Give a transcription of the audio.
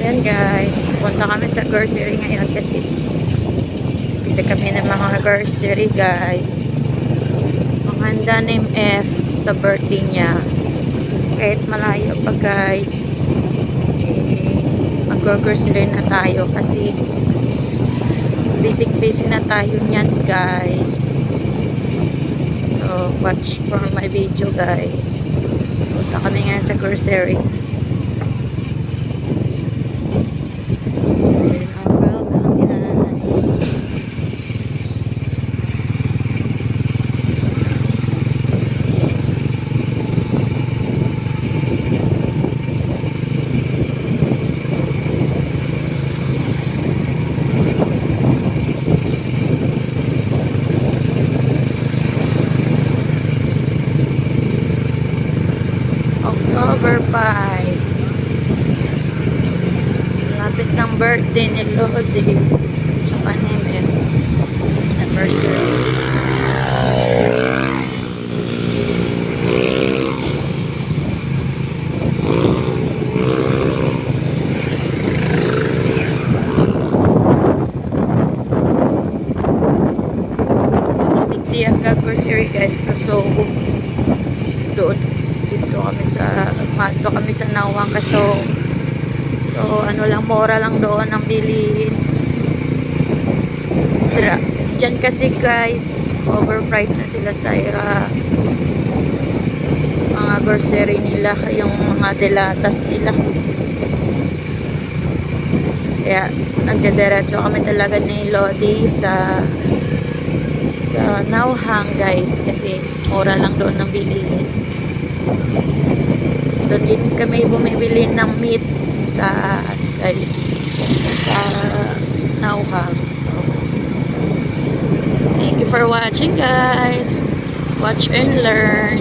Ayan guys, pupunta kami sa grocery ngayon kasi bili kami ng mga grocery guys. Panghanda ni MF sa birthday niya. Kahit malayo pa guys, mag-grocery na tayo kasi busy na tayo niyan guys. So watch for my video guys. Punta kami ngayon sa grocery. October 5. Lapit ng birthday ni Lodi. Tsaka ni Mel. Anniversary. Magdiyaga grocery guys. So, doon dito kami sa Nawang Kaso. So ano lang, mura lang doon ang bilihin. Diyan kasi guys, overpriced na sila sa mga grocery nila, yung mga delatas nila. Kaya nagdediretso kami talaga ni Lodi sa Nawang guys kasi mura lang doon ang bilihin. Doon din kami bumibili ng meat sa Nawang. So thank you for watching guys. Watch and learn.